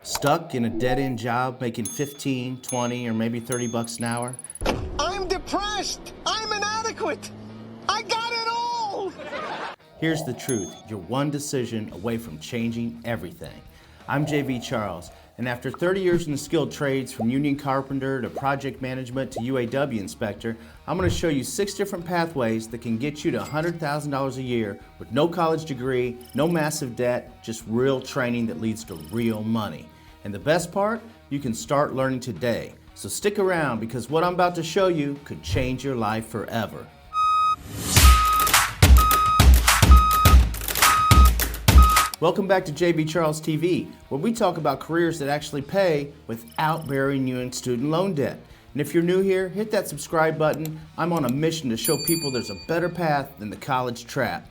Stuck in a dead-end job making 15, 20, or maybe 30 bucks an hour? I'm depressed. I'm inadequate. I got it all. Here's the truth. You're one decision away from changing everything. I'm JV Charles, and after 30 years in the skilled trades, from union carpenter to project management to UAW inspector, I'm going to show you 6 different pathways that can get you to $100,000 a year with no college degree, no massive debt, just real training that leads to real money. And the best part, you can start learning today. So stick around, because what I'm about to show you could change your life forever. Welcome back to JV Charles TV, where we talk about careers that actually pay without burying you in student loan debt. And if you're new here, hit that subscribe button. I'm on a mission to show people there's a better path than the college trap.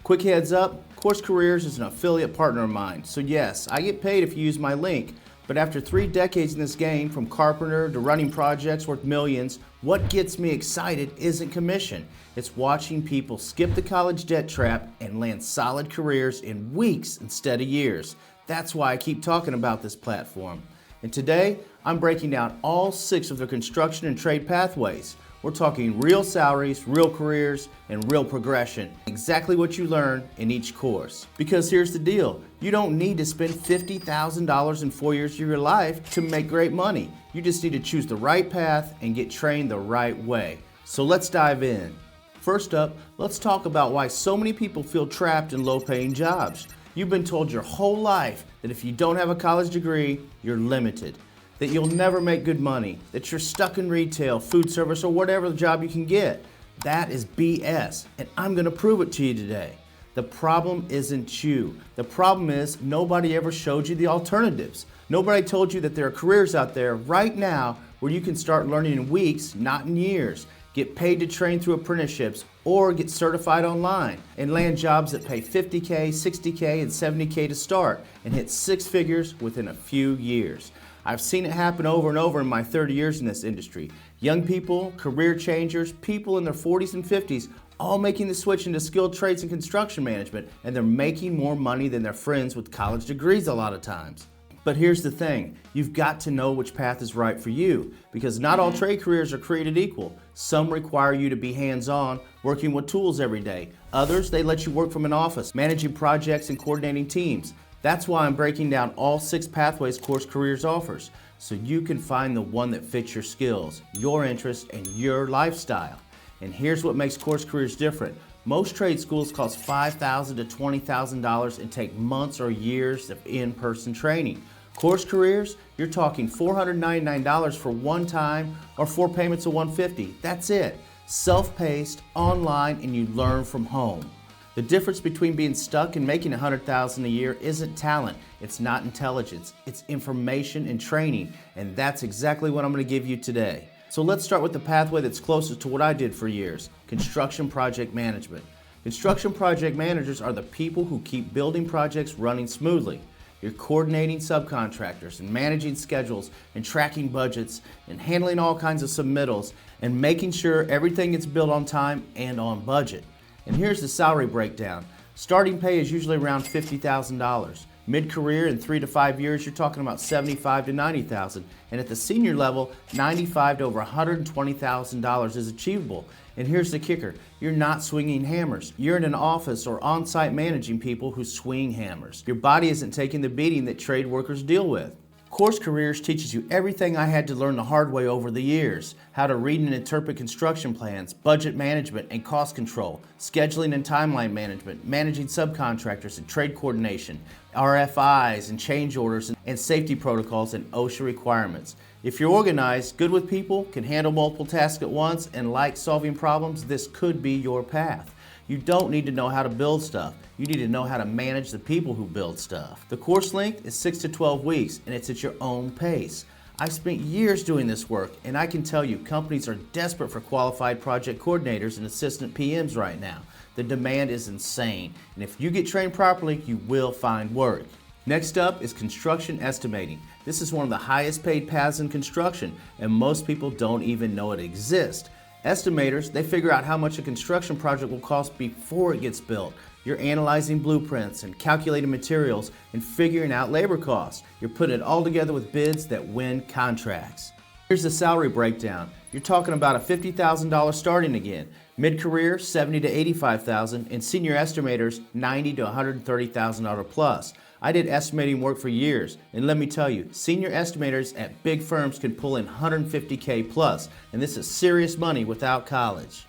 Quick heads up, Course Careers is an affiliate partner of mine. So yes, I get paid if you use my link. But after 3 decades in this game, from carpenter to running projects worth millions, what gets me excited isn't commission. It's watching people skip the college debt trap and land solid careers in weeks instead of years. That's why I keep talking about this platform. And today, I'm breaking down all 6 of the construction and trade pathways. We're talking real salaries, real careers, and real progression. Exactly what you learn in each course. Because here's the deal, you don't need to spend $50,000 in 4 years of your life to make great money. You just need to choose the right path and get trained the right way. So let's dive in. First up, let's talk about why so many people feel trapped in low-paying jobs. You've been told your whole life that if you don't have a college degree, you're limited, that you'll never make good money, that you're stuck in retail, food service, or whatever job you can get. That is BS, and I'm going to prove it to you today. The problem isn't you. The problem is nobody ever showed you the alternatives. Nobody told you that there are careers out there right now where you can start learning in weeks, not in years, get paid to train through apprenticeships, or get certified online and land jobs that pay $50K, $60K, and $70K to start and hit 6 figures within a few years. I've seen it happen over and over in my 30 years in this industry. Young people, career changers, people in their 40s and 50s, all making the switch into skilled trades and construction management, and they're making more money than their friends with college degrees a lot of times. But here's the thing, you've got to know which path is right for you, because not all trade careers are created equal. Some require you to be hands-on, working with tools every day. Others, they let you work from an office, managing projects and coordinating teams. That's why I'm breaking down all 6 pathways Course Careers offers, so you can find the one that fits your skills, your interests, and your lifestyle. And here's what makes Course Careers different. Most trade schools cost $5,000 to $20,000 and take months or years of in-person training. Course Careers, you're talking $499 for one time or 4 payments of $150. That's it. Self-paced, online, and you learn from home. The difference between being stuck and making $100,000 a year isn't talent, it's not intelligence, it's information and training, and that's exactly what I'm going to give you today. So let's start with the pathway that's closest to what I did for years, construction project management. Construction project managers are the people who keep building projects running smoothly. You're coordinating subcontractors and managing schedules and tracking budgets and handling all kinds of submittals and making sure everything gets built on time and on budget. And here's the salary breakdown. Starting pay is usually around $50,000. Mid-career in 3 to 5 years, you're talking about $75,000 to $90,000. And at the senior level, $95,000 to over $120,000 is achievable. And here's the kicker, you're not swinging hammers. You're in an office or on-site managing people who swing hammers. Your body isn't taking the beating that trade workers deal with. Course Careers teaches you everything I had to learn the hard way over the years. How to read and interpret construction plans, budget management and cost control, scheduling and timeline management, managing subcontractors and trade coordination, RFIs and change orders and safety protocols and OSHA requirements. If you're organized, good with people, can handle multiple tasks at once, and like solving problems, this could be your path. You don't need to know how to build stuff. You need to know how to manage the people who build stuff. The course length is 6 to 12 weeks, and it's at your own pace. I've spent years doing this work, and I can tell you companies are desperate for qualified project coordinators and assistant PMs right now. The demand is insane, and if you get trained properly, you will find work. Next up is construction estimating. This is one of the highest paid paths in construction, and most people don't even know it exists. Estimators, they figure out how much a construction project will cost before it gets built. You're analyzing blueprints and calculating materials and figuring out labor costs. You're putting it all together with bids that win contracts. Here's the salary breakdown. You're talking about a $50,000 starting again, mid-career $70,000 to $85,000, and senior estimators $90,000 to $130,000 plus. I did estimating work for years, and let me tell you, senior estimators at big firms can pull in $150K plus, and this is serious money without college.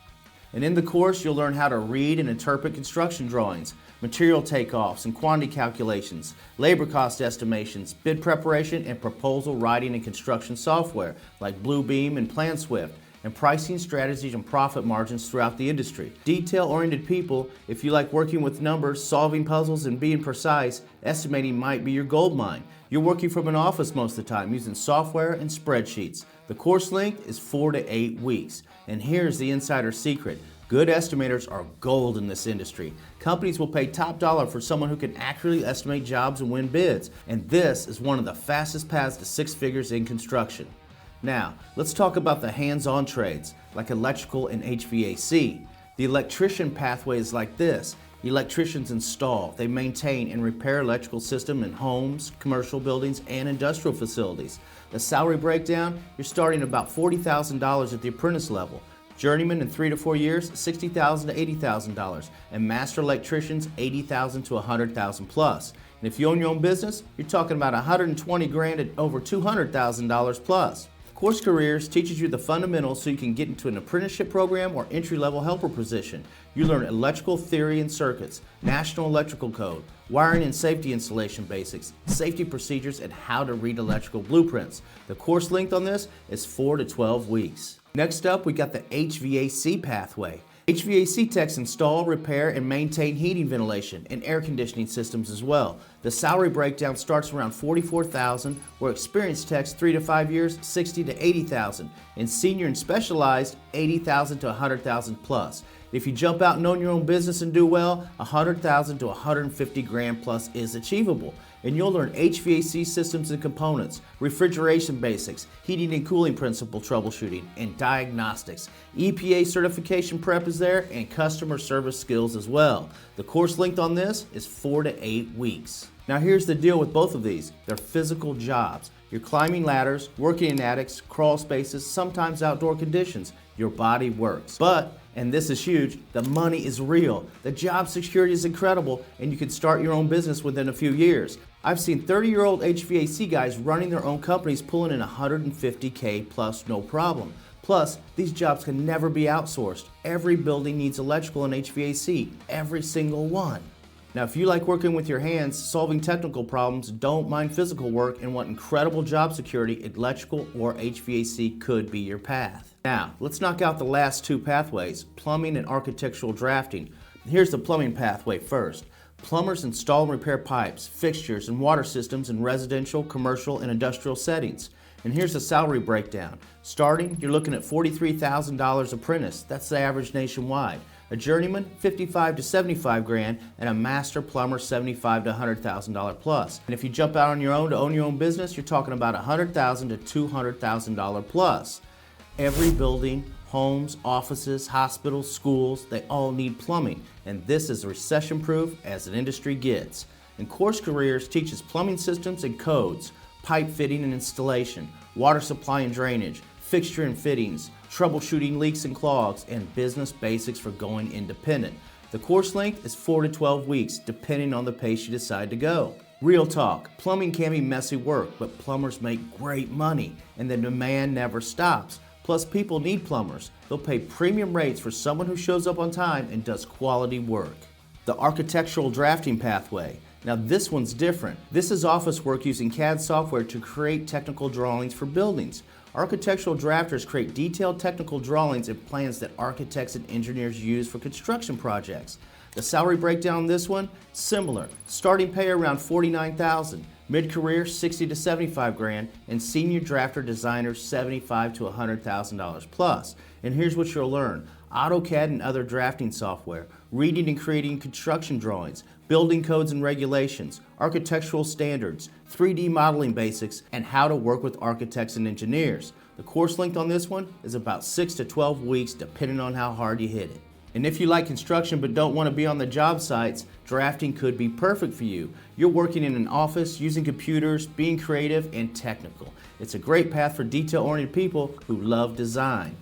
And in the course, you'll learn how to read and interpret construction drawings, material takeoffs and quantity calculations, labor cost estimations, bid preparation, and proposal writing and construction software like Bluebeam and PlanSwift, and pricing strategies and profit margins throughout the industry. Detail-oriented people, if you like working with numbers, solving puzzles, and being precise, estimating might be your gold mine. You're working from an office most of the time using software and spreadsheets. The course length is 4 to 8 weeks. And here's the insider secret. Good estimators are gold in this industry. Companies will pay top dollar for someone who can accurately estimate jobs and win bids. And this is one of the fastest paths to six figures in construction. Now, let's talk about the hands-on trades, like electrical and HVAC. The electrician pathway is like this. Electricians install, they maintain and repair electrical system in homes, commercial buildings, and industrial facilities. The salary breakdown, you're starting at about $40,000 at the apprentice level. Journeyman in 3 to 4 years, $60,000 to $80,000, and master electricians, $80,000 to $100,000 plus. And if you own your own business, you're talking about $120,000 at over $200,000 plus. Course Careers teaches you the fundamentals so you can get into an apprenticeship program or entry-level helper position. You learn electrical theory and circuits, national electrical code, wiring and safety installation basics, safety procedures, and how to read electrical blueprints. The course length on this is 4 to 12 weeks. Next up, we got the HVAC pathway. HVAC techs install, repair, and maintain heating, ventilation, and air conditioning systems as well. The salary breakdown starts around $44,000, where experienced techs 3 to 5 years, $60,000 to $80,000, and senior and specialized, $80,000 to $100,000 plus. If you jump out and own your own business and do well, $100,000 to $150,000 plus is achievable. And you'll learn HVAC systems and components, refrigeration basics, heating and cooling principle troubleshooting, and diagnostics. EPA certification prep is there, and customer service skills as well. The course length on this is 4 to 8 weeks. Now here's the deal with both of these. They're physical jobs. You're climbing ladders, working in attics, crawl spaces, sometimes outdoor conditions. Your body works. But, and this is huge, the money is real. The job security is incredible, and you can start your own business within a few years. I've seen 30-year-old HVAC guys running their own companies pulling in $150K plus no problem. Plus, these jobs can never be outsourced. Every building needs electrical and HVAC, every single one. Now, if you like working with your hands, solving technical problems, don't mind physical work, and want incredible job security, electrical or HVAC could be your path. Now, let's knock out the last two pathways, plumbing and architectural drafting. Here's the plumbing pathway first. Plumbers install and repair pipes, fixtures, and water systems in residential, commercial, and industrial settings. And here's the salary breakdown. Starting, you're looking at $43,000 apprentice. That's the average nationwide. A journeyman, $55,000 to $75,000, and a master plumber, $75,000 to $100,000 plus. And if you jump out on your own to own your own business, you're talking about $100,000 to $200,000 plus. Every building, homes, offices, hospitals, schools, they all need plumbing, and this is recession-proof as an industry gets. And Course Careers teaches plumbing systems and codes, pipe fitting and installation, water supply and drainage, fixture and fittings, troubleshooting leaks and clogs, and business basics for going independent. The course length is 4 to 12 weeks, depending on the pace you decide to go. Real talk, plumbing can be messy work, but plumbers make great money, and the demand never stops. Plus, people need plumbers. They'll pay premium rates for someone who shows up on time and does quality work. The architectural drafting pathway. Now this one's different. This is office work using CAD software to create technical drawings for buildings. Architectural drafters create detailed technical drawings and plans that architects and engineers use for construction projects. The salary breakdown on this one, similar. Starting pay around $49,000, mid-career $60,000 to $75,000, and senior drafter designers $75,000 to $100,000 plus. And here's what you'll learn. AutoCAD and other drafting software, reading and creating construction drawings, building codes and regulations, architectural standards, 3D modeling basics, and how to work with architects and engineers. The course length on this one is about 6 to 12 weeks depending on how hard you hit it. And if you like construction but don't want to be on the job sites, drafting could be perfect for you. You're working in an office, using computers, being creative and technical. It's a great path for detail-oriented people who love design.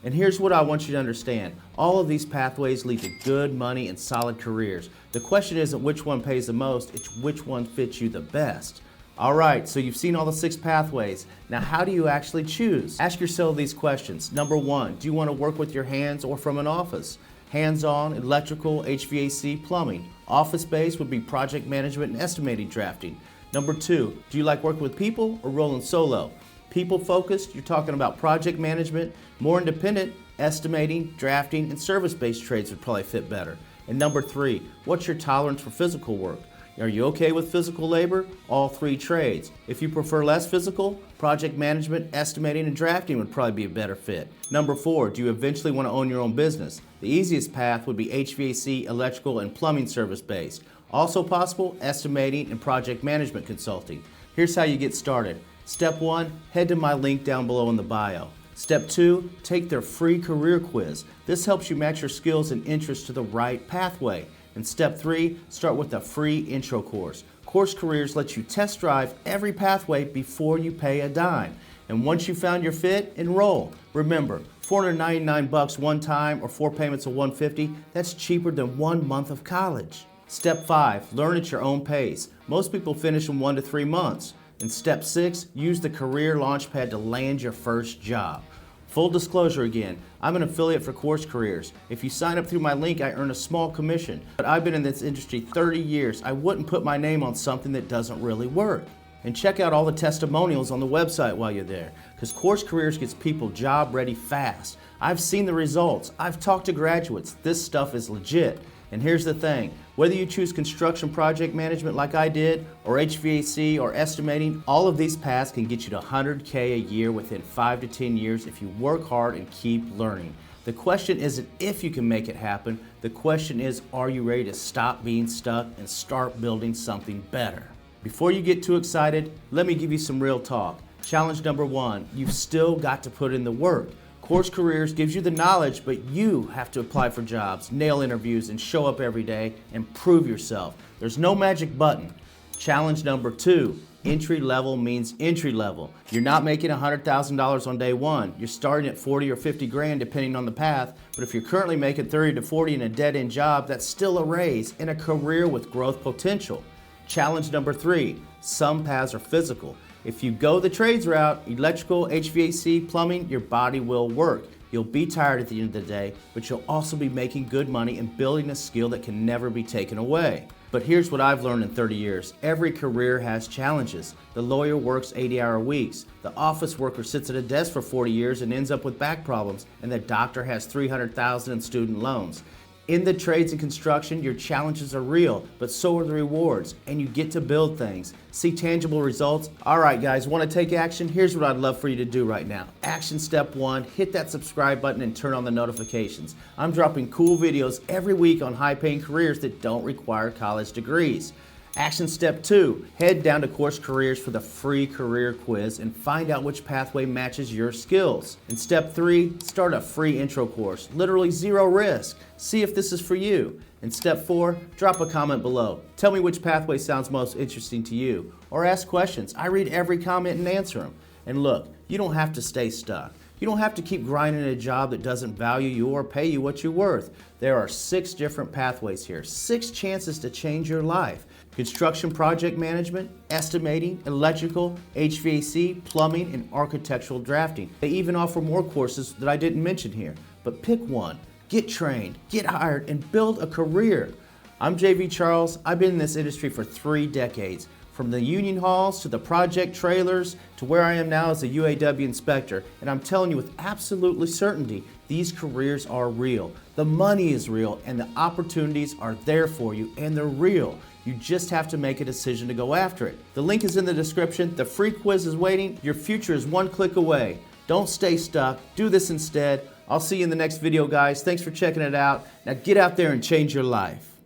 And here's what I want you to understand. All of these pathways lead to good money and solid careers. The question isn't which one pays the most, it's which one fits you the best. All right, so you've seen all the 6 pathways. Now, how do you actually choose? Ask yourself these questions. Number 1, do you want to work with your hands or from an office? Hands-on, electrical, HVAC, plumbing. Office-based would be project management and estimating drafting. Number 2, do you like working with people or rolling solo? People-focused, you're talking about project management. More independent, estimating, drafting, and service-based trades would probably fit better. And number 3, what's your tolerance for physical work? Are you okay with physical labor? All 3 trades. If you prefer less physical, project management, estimating, and drafting would probably be a better fit. Number 4, do you eventually want to own your own business? The easiest path would be HVAC, electrical, and plumbing service-based. Also possible, estimating and project management consulting. Here's how you get started. Step 1, head to my link down below in the bio. Step 2, take their free career quiz. This helps you match your skills and interests to the right pathway. And step 3, start with a free intro course. Course Careers lets you test drive every pathway before you pay a dime. And once you found your fit, enroll. Remember, $499 one time or 4 payments of $150, that's cheaper than 1 month of college. Step 5, learn at your own pace. Most people finish in 1 to 3 months. And step 6, use the Career Launchpad to land your first job. Full disclosure again, I'm an affiliate for Course Careers. If you sign up through my link, I earn a small commission. But I've been in this industry 30 years. I wouldn't put my name on something that doesn't really work. And check out all the testimonials on the website while you're there, because Course Careers gets people job ready fast. I've seen the results. I've talked to graduates. This stuff is legit. And here's the thing, whether you choose construction project management like I did, or HVAC or estimating, all of these paths can get you to $100K a year within 5 to 10 years if you work hard and keep learning. The question isn't if you can make it happen, the question is, are you ready to stop being stuck and start building something better? Before you get too excited, let me give you some real talk. Challenge number 1, you've still got to put in the work. Course Careers gives you the knowledge, but you have to apply for jobs, nail interviews, and show up every day and prove yourself. There's no magic button. Challenge number 2, entry level means entry level. You're not making $100,000 on day 1. You're starting at 40 or 50 grand depending on the path, but if you're currently making 30 to 40 in a dead-end job, that's still a raise and a career with growth potential. Challenge number 3, some paths are physical. If you go the trades route, electrical, HVAC, plumbing, your body will work. You'll be tired at the end of the day, but you'll also be making good money and building a skill that can never be taken away. But here's what I've learned in 30 years. Every career has challenges. The lawyer works 80-hour weeks. The office worker sits at a desk for 40 years and ends up with back problems. And the doctor has $300,000 in student loans. In the trades and construction, your challenges are real, but so are the rewards, and you get to build things. See tangible results? All right, guys, want to take action? Here's what I'd love for you to do right now. Action step 1, hit that subscribe button and turn on the notifications. I'm dropping cool videos every week on high-paying careers that don't require college degrees. Action step 2, head down to Course Careers for the free career quiz and find out which pathway matches your skills. And step 3, start a free intro course, literally 0 risk. See if this is for you. And step 4, drop a comment below. Tell me which pathway sounds most interesting to you. Or ask questions. I read every comment and answer them. And look, you don't have to stay stuck. You don't have to keep grinding at a job that doesn't value you or pay you what you're worth. There are 6 different pathways here, 6 chances to change your life. Construction project management, estimating, electrical, HVAC, plumbing, and architectural drafting. They even offer more courses that I didn't mention here. But pick one, get trained, get hired, and build a career. I'm JV Charles. I've been in this industry for 3 decades. From the union halls to the project trailers to where I am now as a UAW inspector. And I'm telling you with absolutely certainty, these careers are real. The money is real and the opportunities are there for you and they're real. You just have to make a decision to go after it. The link is in the description. The free quiz is waiting. Your future is 1 click away. Don't stay stuck. Do this instead. I'll see you in the next video, guys. Thanks for checking it out. Now get out there and change your life.